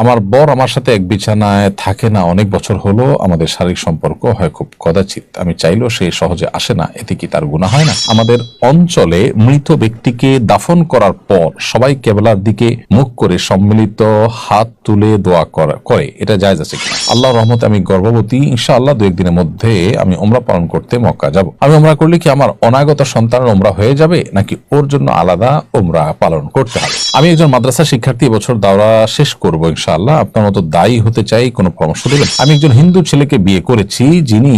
আমার বর আমার সাথে এক বিছানায় থাকে না অনেক বছর হলো। আমাদের শারীরিক সম্পর্ক হয় খুব কদাচিৎ। আমি চাইলেও সে সহজে আসে না। এতে কি তার গুনাহ হয় না? আমাদের অঞ্চলে মৃত ব্যক্তিকে দাফন করার পর সবাই কেবলার দিকে মুখ করে সম্মিলিত হাত তুলে দোয়া করে, এটা জায়েজ আছে কিনা? আল্লাহর রহমতে আমি গর্ভবতী, ইনশাআল্লাহ 2-1 দিনের মধ্যে আমি উমরা পালন করতে মক্কা যাব। আমি উমরা করলে কি আমার অনাগত সন্তানের উমরা হয়ে যাবে, নাকি ওর জন্য আলাদা উমরা পালন করতে হবে? আমি একজন মাদ্রাসা শিক্ষার্থী, এবছর দাওরা শেষ করব ইনশাআল্লাহ। আপনার মতো দায়ী হতে চাই, কোনো পরামর্শ দেবেন? আমি একজন হিন্দু ছেলেকে বিয়ে করেছি, যিনি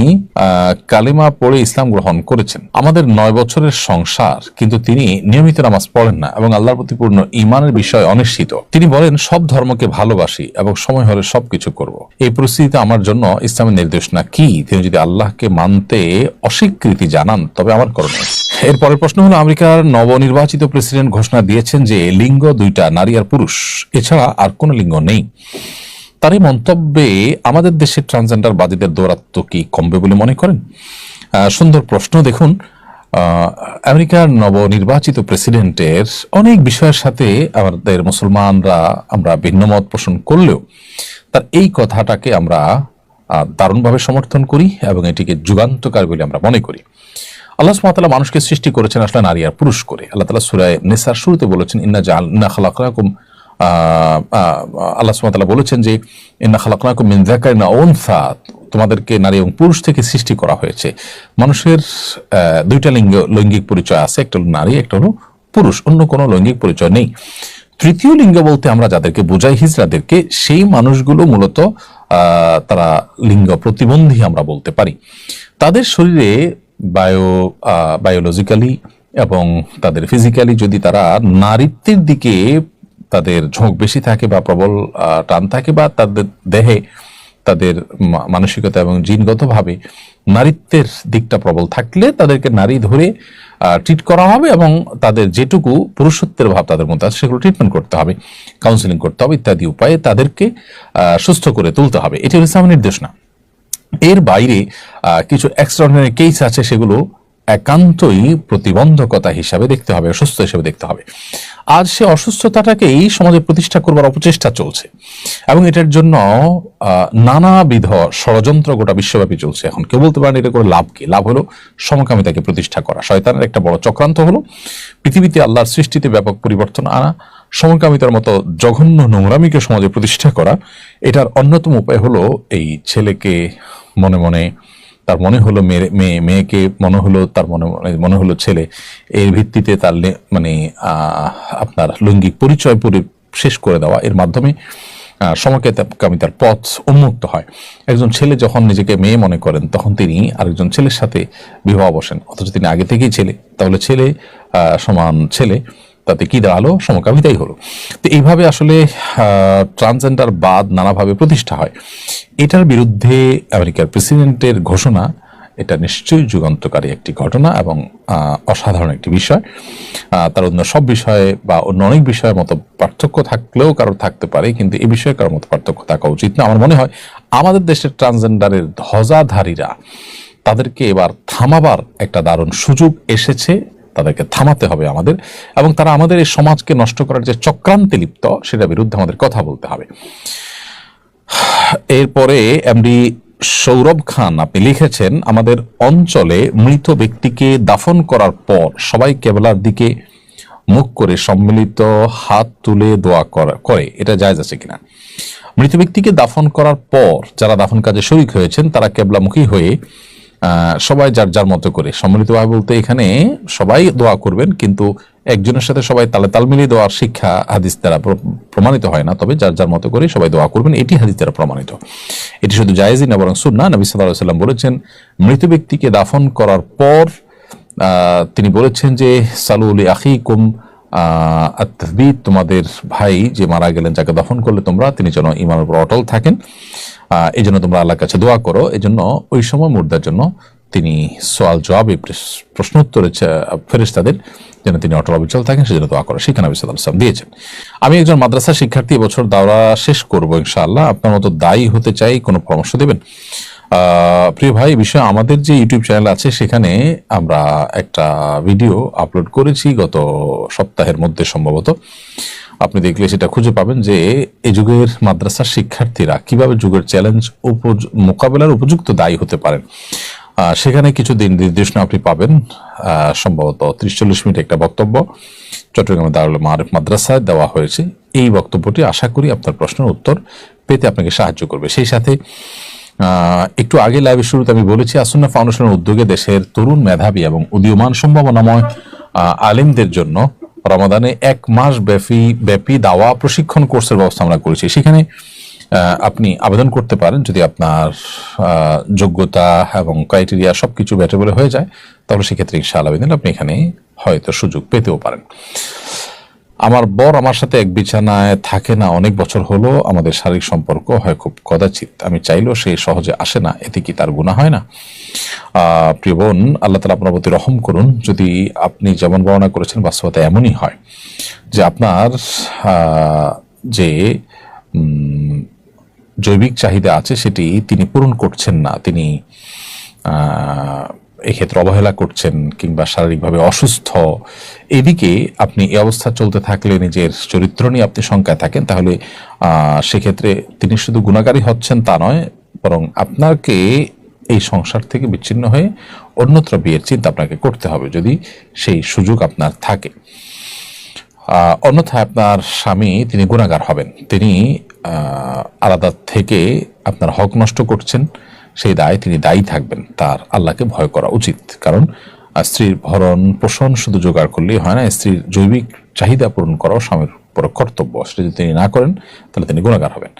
কালিমা পড়ে ইসলাম গ্রহণ করেছেন। আমাদের 9 বছরের সংসার, কিন্তু তিনি নিয়মিত নামাজ পড়েন না এবং আল্লাহর প্রতি পূর্ণ ঈমানের বিষয়ে অনিশ্চিত। তিনি বলেন সব ধর্মকে ভালোবাসি এবং সময় হলে সবকিছু করব। এই পরিস্থিতিতে আমার জন্য ইসলামের নির্দেশ না কি? তিনি যদি আল্লাহকে মানতে অস্বীকৃতি জানান তবে আমার করণীয়। এর পরের প্রশ্ন হলো, আমেরিকার নবনির্বাচিত প্রেসিডেন্ট ঘোষণা দিয়েছেন যে লিঙ্গ 2টা, নারী আর পুরুষ, এছাড়া আর কোনো লিঙ্গ নেই। তার এই মন্তব্যে আমাদের দেশের ট্রান্সজেন্ডার বাদীদের দৌরাত্ম কি কমবে বলে মনে করেন? সুন্দর প্রশ্ন। দেখুন, আমেরিকার নবনির্বাচিত প্রেসিডেন্টের অনেক বিষয়ের সাথে আমাদের মুসলমানরা আমরা ভিন্নমত পোষণ করলেও তার এই কথাটাকে আমরা দারুণভাবে সমর্থন করি এবং এটিকে যুগান্তকার বলে আমরা মনে করি। আল্লাহ সুবহানাহু ওয়া তাআলা মানুষকে সৃষ্টি করেছেন আসলে নারী আর পুরুষ করে। আল্লাহ তাআলা সূরা নিসার শুরুতে বলেছেন ইন্না খালাকনাকুম, আল্লাহ সুবহানাহু ওয়া তাআলা বলেছেন যে ইন্না খালাকনাকুম মিন যাকারিন ওয়া উনসা, তোমাদেরকে নারী এবং পুরুষ থেকে সৃষ্টি করা হয়েছে। মানুষের 2টা লৈঙ্গিক পরিচয় আছে, একটা হলো নারী, একটা হলো পুরুষ, অন্য কোনো লৈঙ্গিক পরিচয় নেই। তৃতীয় লিঙ্গ বলতে আমরা যাদেরকে বোঝাই হিজড়াদেরকে, সেই মানুষগুলো মূলত তারা লিঙ্গ প্রতিবন্ধী আমরা বলতে পারি। তাদের শরীরে বায়োলজিক্যালি এবং তাদের ফিজিক্যালি যদি তারা নারীত্বের দিকে তাদের ঝোঁক বেশি থাকে বা প্রবল টান থাকে, বা তাদের দেহে তাদের মানসিকতা এবং জিনগতভাবে নারীত্বের দিকটা প্রবল থাকলে তাদেরকে নারী ধরে ট্রিট করা হবে এবং তাদের যেটুকু পুরুষত্বের ভাব তাদের মধ্যে আছে সেগুলো ট্রিটমেন্ট করতে হবে, কাউন্সিলিং করতে হবে, ইত্যাদি উপায়ে তাদেরকে সুস্থ করে তুলতে হবে। এটি ইসলামের নির্দেশ না। এর বাইরে কিছু এক্সট্রাঅর্ডিনারি কেস আছে, সেগুলো একান্তই প্রতিবন্ধকতা হিসাবে দেখতে হবে, অসুস্থ হিসেবে দেখতে হবে। আজ সে অসুস্থতাটাকেই সমাজে প্রতিষ্ঠা করবার অপচেষ্টা চলছে এবং এটার জন্য নানাবিধ ষড়যন্ত্র গোটা বিশ্বব্যাপী চলছে। এখন কেউ বলতে পারেন এটা করে লাভ কি? লাভ হলো সমকামিতাকে প্রতিষ্ঠা করা। শয়তানের একটা বড় চক্রান্ত হলো পৃথিবীতে আল্লাহর সৃষ্টিতে ব্যাপক পরিবর্তন আনা, সমকামিতার মতো জঘন্য নোংরামিকে সমাজে প্রতিষ্ঠা করা। এটার অন্যতম উপায় হলো এই ছেলেকে মনে মনে তার মনে হলো মেয়েকে মনে হলো তার মনে হলো ছেলে, এর ভিত্তিতে তার আপনার লৈঙ্গিক পরিচয় শেষ করে দেওয়া। এর মাধ্যমে সমকামিতার পথ উন্মুক্ত হয়। একজন ছেলে যখন নিজেকে মেয়ে মনে করেন তখন তিনি আরেকজন ছেলের সাথে বিবাহ বসেন, অথচ তিনি আগে থেকেই ছেলে। তাহলে ছেলে সমান ছেলে, তাতে কি দাঁড়ালো? সমকামিতাই হলো। তো এইভাবে আসলে ট্রান্সজেন্ডার বাদ নানাভাবে প্রতিষ্ঠা হয়। এটার বিরুদ্ধে আমেরিকার প্রেসিডেন্টের ঘোষণা, এটা নিশ্চয়ই যুগান্তকারী একটি ঘটনা এবং অসাধারণ একটি বিষয়। তার অন্য সব বিষয়ে বা অন্য অনেক বিষয়ের মতো পার্থক্য থাকলেও কারোর থাকতে পারে, কিন্তু এই বিষয়ে কারোর মতো পার্থক্য থাকা উচিত না। আমার মনে হয় আমাদের দেশের ট্রান্সজেন্ডারের ধ্বজাধারীরা, তাদেরকে এবার থামাবার একটা দারুণ সুযোগ এসেছে। তাদেরকে থামাতে হবে আমাদের, এবং তারা আমাদের এই সমাজকে নষ্ট করার যে চক্রান্তে লিপ্ত, সেটার বিরুদ্ধে আমাদের কথা বলতে হবে। এরপরে এমডি সৌরভ খান আপনি লিখেছেন, আমাদের অঞ্চলে মৃত ব্যক্তিকে দাফন করার পর সবাই কেবলার দিকে মুখ করে সম্মিলিত হাত তুলে দোয়া করে, এটা জায়েজ আছে কিনা? মৃত ব্যক্তিকে দাফন করার পর যারা দাফন কাজে শরীক হয়েছেন তারা কেবলামুখী হয়ে সবাই যার যার মতো করে, সম্মিলিতভাবে বলতে এখানে সবাই দোয়া করবেন, কিন্তু একজনের সাথে সবাই তালে তাল মিলিয়ে দেওয়ার শিক্ষা হাদিস দ্বারা প্রমাণিত হয় না। তবে যার যার মতো করে সবাই দোয়া করবেন, এটি হাদিস দ্বারা প্রমাণিত। এটি শুধু জায়েজই না বরং সুন্নাহ। নবী সাল্লাল্লাহু আলাইহি ওয়াসাল্লাম বলেছেন, মৃত ব্যক্তিকে দাফন করার পর তিনি বলেছেন যে সালু লি আখিকুম আত-তাসবীত, তোমাদের ভাই যে মারা গেলেন, যাকে দাফন করলে তোমরা, তিনি যেন ঈমানের উপর অটল থাকেন, এই জন্য তোমরা আল্লাহর কাছে দোয়া করো। এই জন্য ওই সময় মুর্দার জন্য তিনি সোয়াল জবাবে প্রশ্নোত্তরে ফেরেশতাদের যেন তিনি অটল অবিচল থাকেন, সেজন্য দোয়া করো, শিক্ষা নবী সাল্লাল্লাহু আলাইহি ওয়াসাল্লাম দিয়েছেন। আমি একজন মাদ্রাসা শিক্ষার্থী, এবছর দাওরা শেষ করব ইনশাআল্লাহ। আপনার মতো দায়ী হতে চাই, কোনো পরামর্শ দেবেন? প্রিয় ভাই, বিষয় আমাদের যে ইউটিউব চ্যানেল আছে সেখানে আমরা একটা ভিডিও আপলোড করেছি গত সপ্তাহের মধ্যে সম্ভবত। আপনি দেখলে সেটা খুঁজে পাবেন যে এই যুগের মাদ্রাসার শিক্ষার্থীরা কিভাবে যুগের চ্যালেঞ্জ মোকাবেলার উপযুক্ত দায়ী হতে পারেন। সেখানে কিছু দিন নির্দেশনা আপনি পাবেন। সম্ভবত 30-40 মিনিট একটা বক্তব্য চট্টগ্রামের দারুল মাআরিফ মাদ্রাসায় দেওয়া হয়েছে। এই বক্তব্যটি আশা করি আপনার প্রশ্নের উত্তর পেতে আপনাকে সাহায্য করবে। সেই সাথে একটু আগে লাইভের শুরুতে আমি বলেছি, আসুন্নাহ ফাউন্ডেশনের উদ্যোগে দেশের তরুণ মেধাবী এবং উদীয়মান সম্ভাবনাময় আলেমদের জন্য রমাদানে 1 মাস ব্যাপী দাওয়া প্রশিক্ষণ কোর্সের ব্যবস্থা আমরা করেছি। সেখানে আপনি আবেদন করতে পারেন। যদি আপনার যোগ্যতা এবং ক্রাইটেরিয়া সবকিছু ব্যাটেবল হয়ে যায়, তাহলে সেক্ষেত্রে ইনশাআল্লাহ আপনি এখানে হয়তো সুযোগ পেতেও পারেন। আমার বর আমার সাথে এক বিছানায় থাকে না অনেক বছর হলো। আমাদের শারীরিক সম্পর্ক হয় খুব কদাচিৎ। আমি চাইলেও সে সহজে আসে না, এতে কি তার গুনাহ হয় না? প্রিয় বোন, আল্লাহ তাআলা আপনার প্রতি রহম করুন। যদি আপনি যেমন বর্ণনা করেছেন বাস্তবতা এমনই হয় যে আপনার যে জৈবিক চাহিদা আছে সেটি তিনি পূরণ করছেন না, তিনি এক্ষেত্রে অবহেলা করছেন কিংবা শারীরিকভাবে অসুস্থ, এদিকে আপনি এই অবস্থা চলতে থাকলে নিজের চরিত্র নিয়ে আপনি শঙ্কায় থাকেন, তাহলে সেক্ষেত্রে তিনি শুধু গুনাহগারী হচ্ছেন তা নয়, বরং আপনাকে এই সংসার থেকে বিচ্ছিন্ন হয়ে অন্যত্র বিয়ের চিন্তা আপনাকে করতে হবে যদি সেই সুযোগ আপনার থাকে। অন্যথায় আপনার স্বামী তিনি গুনাহগার হবেন, তিনি আলাদা থেকে আপনার হক নষ্ট করছেন, সেই দায় তিনি দায়ী থাকবেন। তার আল্লাহকে ভয় করা উচিত। কারণ স্ত্রীর ভরণ পোষণ শুধু জোগাড় করলেই হয় না, স্ত্রীর জৈবিক চাহিদা পূরণ করাও স্বামীর উপর কর্তব্য। সেটা যদি তিনি না করেন তাহলে তিনি গুনাহগার হবেন।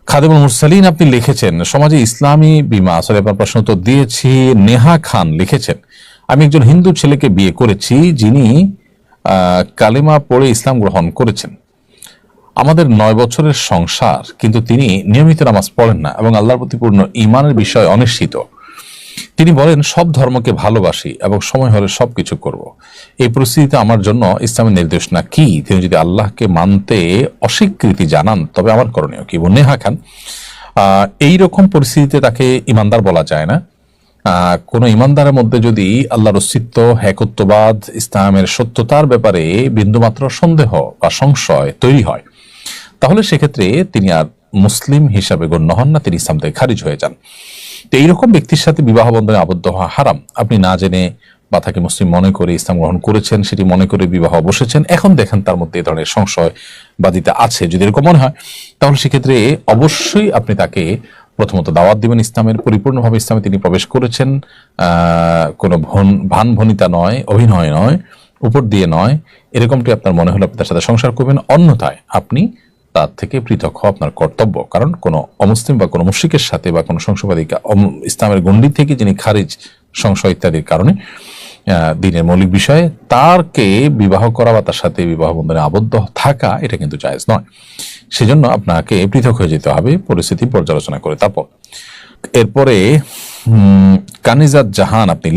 খাদেমুল মুরসালিন আপনি লিখেছেন, সমাজে ইসলামী বিমা, আসলে আপনার প্রশ্ন তো দিয়েছি। নেহা খান লিখেছেন, আমি একজন হিন্দু ছেলেকে বিয়ে করেছি যিনি কালিমা পড়ে ইসলাম গ্রহণ করেছেন। আমাদের 9 বছরের সংসার, কিন্তু তিনি নিয়মিত নামাজ পড়েন না এবং আল্লাহর প্রতি পূর্ণ ঈমানের বিষয়ে অনিশ্চিত। তিনি বলেন সব ধর্মকে ভালোবাসি এবং সময় হলে সবকিছু করব। এই পরিস্থিতিতে আমার জন্য ইসলামের নির্দেশনা কি? তিনি যদি আল্লাহকে মানতে অস্বীকৃতি জানান তবে আমার করণীয় কি? নেহা খান, এইরকম পরিস্থিতিতে তাকে ইমানদার বলা যায় না। কোন ইমানদারের মধ্যে যদি আল্লাহর অস্তিত্ব, একত্ববাদ, ইসলামের সত্যতার ব্যাপারে বিন্দুমাত্র সন্দেহ বা সংশয় তৈরি হয়, তাহলে সেক্ষেত্রে তিনি আর মুসলিম হিসাবে গণ্য হন না, তিনি ইসলাম থেকে খারিজ হয়ে যান। তো এইরকম ব্যক্তির সাথে বিবাহ বন্ধনে আবদ্ধ হওয়া হারাম। আপনি না জেনে বা তাকে মুসলিম মনে করে ইসলাম গ্রহণ করেছেন, সেটি মনে করে বিবাহ বসেছেন, এখন দেখেন তার মধ্যে এই ধরনের সংশয় বাদিতা আছে, যদি এরকম মনে হয় তাহলে সেক্ষেত্রে অবশ্যই আপনি তাকে প্রথমত দাওয়াত দিবেন ইসলামের। পরিপূর্ণভাবে ইসলামে তিনি প্রবেশ করেছেন, কোনো ভান ভনিতা নয়, অভিনয় নয়, উপর দিয়ে নয়, এরকমটি আপনার মনে হলে আপনি তার সাথে সংসার করবেন। অন্যথায় আপনি তার থেকে পৃথক হওয়া আপনার কর্তব্য। কারণ কোনো অমুসলিম বা কোনো মুশরিকের সাথে বা কোনো সংশয়বাদী ইসলামের গণ্ডি থেকে যিনি খারিজ, সংশয় ইত্যাদির কারণে দিনের মৌলিক বিষয়ে তারকে বিবাহ করা বা তার সাথে বিবাহ বন্ধনে আবদ্ধ থাকা, এটা কিন্তু জায়েজ নয়। সেজন্য আপনাকে পৃথক হয়ে যেতে হবে পরিস্থিতি পর্যালোচনা করে। তারপর এরপরে কাইনাত জাহান আপনি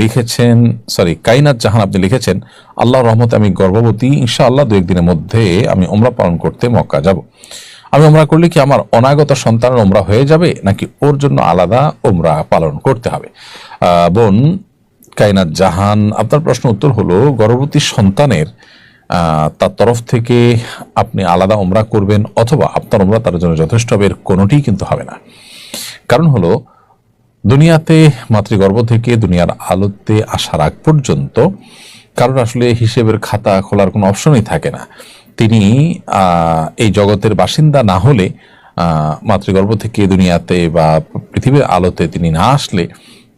লিখেছেন, আল্লাহর রহমতে আমি গর্ভবতী, ইনশাআল্লাহ 2-1 দিনের মধ্যে আমি উমরা পালন করতে মক্কা যাব। আমি উমরা করলে কি আমার অনাগত সন্তানের উমরা হয়ে যাবে নাকি ওর জন্য আলাদা উমরা পালন করতে হবে? বোন কাইনাত জাহান, আপনার প্রশ্ন উত্তর হলো, গর্ভবতী সন্তানের তার তরফ থেকে আপনি আলাদা উমরা করবেন অথবা আপনার উমরা তার জন্য যথেষ্ট হবে, এর কোনোটিই কিন্তু হবে না। কারণ হলো, দুনিয়াতে মাতৃগর্ভ থেকে দুনিয়ার আলোতে আসার আগ পর্যন্ত কারণ আসলে হিসেবের খাতা খোলার কোনো অপশনই থাকে না। তিনি এই জগতের বাসিন্দা না হলে, মাতৃগর্ভ থেকে দুনিয়াতে বা পৃথিবীর আলোতে তিনি না আসলে,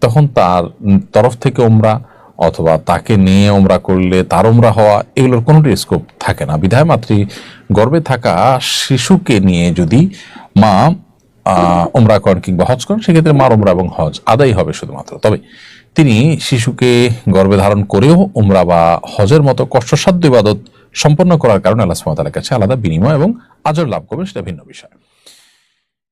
তখন তার তরফ থেকে উমরা অথবা তাকে নিয়ে উমরা করলে তার উমরা হওয়া, এগুলোর কোনোটি স্কোপ থাকে না। বিধায় মাতৃগর্ভে থাকা শিশুকে নিয়ে যদি মা উমরা করেন কিংবা হজ করেন, সেক্ষেত্রে মার উমরা এবং হজ আদায় হবে শুধুমাত্র। তবে তিনি শিশুকে গর্ভে ধারণ করেও উমরা বা হজের মতো কষ্টসাধ্য ইবাদত সম্পন্ন করার কারণে আল্লাহ সুবহানাহু ওয়া তাআলার কাছে আলাদা বিনিময় এবং আজর লাভ করবে, সেটা ভিন্ন বিষয়।